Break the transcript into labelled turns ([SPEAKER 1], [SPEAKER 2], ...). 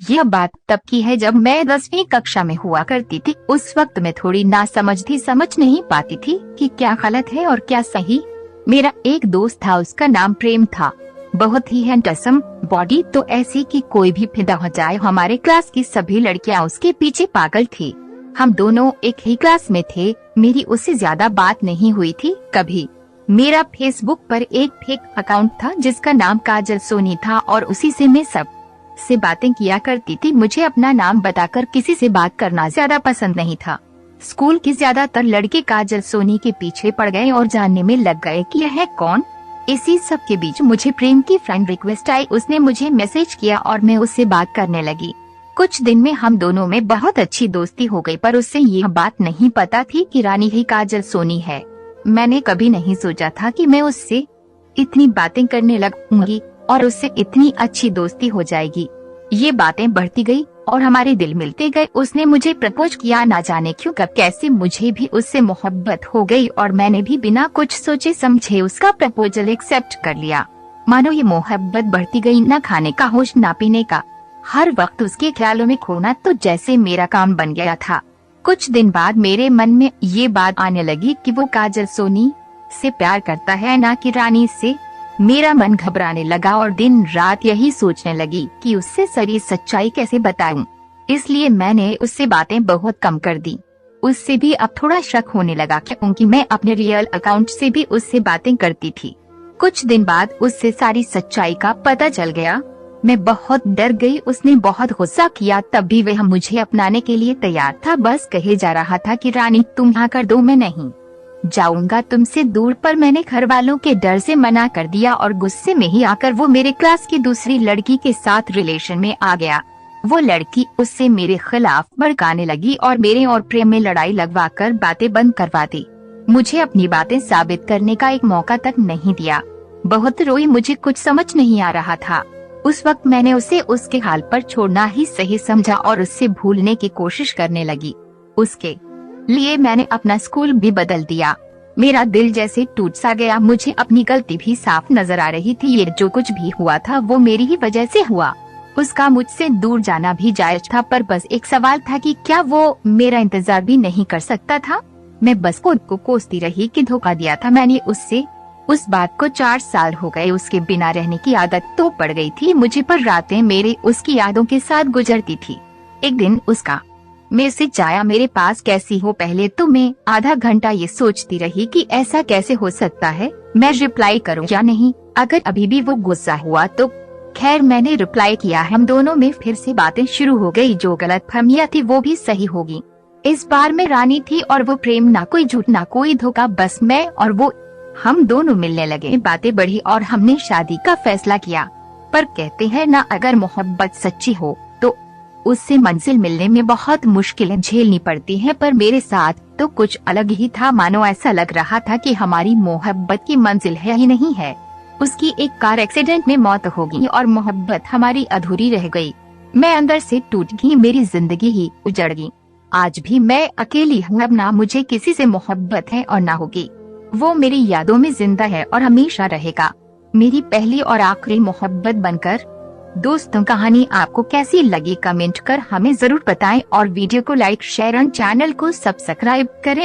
[SPEAKER 1] यह बात तब की है जब मैं 10वीं कक्षा में हुआ करती थी। उस वक्त मैं थोड़ी नासमझ थी, समझ नहीं पाती थी कि क्या गलत है और क्या सही। मेरा एक दोस्त था, उसका नाम प्रेम था। बहुत ही हैंडसम, बॉडी तो ऐसी कि कोई भी फिदा हो जाए। हमारे क्लास की सभी लड़कियां उसके पीछे पागल थी। हम दोनों एक ही क्लास में थे। मेरी उससे ज्यादा बात नहीं हुई थी कभी। मेरा फेसबुक पर एक फेक अकाउंट था जिसका नाम काजल सोनी था और उसी से मैं सब से बातें किया करती थी। मुझे अपना नाम बताकर किसी से बात करना ज्यादा पसंद नहीं था। स्कूल के ज्यादातर लड़के काजल सोनी के पीछे पड़ गए और जानने में लग गए कि यह है कौन। इसी सब के बीच मुझे प्रेम की फ्रेंड रिक्वेस्ट आई। उसने मुझे मैसेज किया और मैं उससे बात करने लगी। कुछ दिन में हम दोनों में बहुत अच्छी दोस्ती हो गई, पर उससे यह बात नहीं पता थी कि रानी ही काजल सोनी है। मैंने कभी नहीं सोचा था कि मैं उससे इतनी बातें करने लगूंगी और उससे इतनी अच्छी दोस्ती हो जाएगी। ये बातें बढ़ती गई और हमारे दिल मिलते गए। उसने मुझे प्रपोज किया, ना जाने क्यों कब कैसे मुझे भी उससे मोहब्बत हो गई और मैंने भी बिना कुछ सोचे समझे उसका प्रपोजल एक्सेप्ट कर लिया। मानो ये मोहब्बत बढ़ती गई, न खाने का होश न पीने का, हर वक्त उसके ख्यालों में खोना तो जैसे मेरा काम बन गया था। कुछ दिन बाद मेरे मन में ये बात आने लगी कि वो काजल सोनी से प्यार करता है, ना कि रानी से। मेरा मन घबराने लगा और दिन रात यही सोचने लगी कि उससे सारी सच्चाई कैसे बताऊं। इसलिए मैंने उससे बातें बहुत कम कर दी। उससे भी अब थोड़ा शक होने लगा क्योंकि मैं अपने रियल अकाउंट से भी उससे बातें करती थी। कुछ दिन बाद उससे सारी सच्चाई का पता चल गया। मैं बहुत डर गई। उसने बहुत गुस्सा किया, तब भी वह मुझे अपनाने के लिए तैयार था। बस कहे जा रहा था कि रानी तुम यहाँ कर दो, मैं नहीं जाऊंगा तुमसे दूर। पर मैंने घर वालों के डर से मना कर दिया और गुस्से में ही आकर वो मेरे क्लास की दूसरी लड़की के साथ रिलेशन में आ गया। वो लड़की उससे मेरे खिलाफ भड़काने लगी और मेरे और प्रेम में लड़ाई लगवा कर बातें बंद करवा दी। मुझे अपनी बातें साबित करने का एक मौका तक नहीं दिया। बहुत रोई, मुझे कुछ समझ नहीं आ रहा था। उस वक्त मैंने उसे उसके हाल पर छोड़ना ही सही समझा और उससे भूलने की कोशिश करने लगी। उसके लिए मैंने अपना स्कूल भी बदल दिया। मेरा दिल जैसे टूट सा गया। मुझे अपनी गलती भी साफ नजर आ रही थी। ये जो कुछ भी हुआ था वो मेरी ही वजह से हुआ। उसका मुझसे दूर जाना भी जायज था, पर बस एक सवाल था कि क्या वो मेरा इंतजार भी नहीं कर सकता था। मैं बस खुद को कोसती रही कि धोखा दिया था मैंने उससे। उस बात को 4 साल हो गए। उसके बिना रहने की आदत तो पड़ गई थी मुझे, पर रातें मेरे उसकी यादों के साथ गुजरती थी। एक दिन उसका मैसेज आया, मेरे पास कैसी हो। पहले तो मैं आधा घंटा ये सोचती रही कि ऐसा कैसे हो सकता है, मैं रिप्लाई करूं या नहीं। अगर अभी भी वो गुस्सा हुआ तो खैर, मैंने रिप्लाई किया। हम दोनों में फिर से बातें शुरू हो गई। जो गलतफहमियां थी वो भी सही होगी। इस बार मैं रानी थी और वो प्रेम, ना कोई झूठ ना कोई धोखा, बस मैं और वो। हम दोनों मिलने लगे, बातें बढ़ी और हमने शादी का फैसला किया। पर कहते हैं ना, अगर मोहब्बत सच्ची हो तो उससे मंजिल मिलने में बहुत मुश्किलें झेलनी पड़ती हैं। पर मेरे साथ तो कुछ अलग ही था। मानो ऐसा लग रहा था कि हमारी मोहब्बत की मंजिल है ही नहीं है। उसकी एक कार एक्सीडेंट में मौत हो गई और मोहब्बत हमारी अधूरी रह गई। मैं अंदर से टूट गई, मेरी जिंदगी ही उजड़ गई। आज भी मैं अकेली हूँ। अब ना मुझे किसी से मोहब्बत है और ना होगी। वो मेरी यादों में जिंदा है और हमेशा रहेगा, मेरी पहली और आखिरी मोहब्बत बनकर। दोस्तों, कहानी आपको कैसी लगी कमेंट कर हमें जरूर बताएं और वीडियो को लाइक शेयर और चैनल को सब्सक्राइब करें।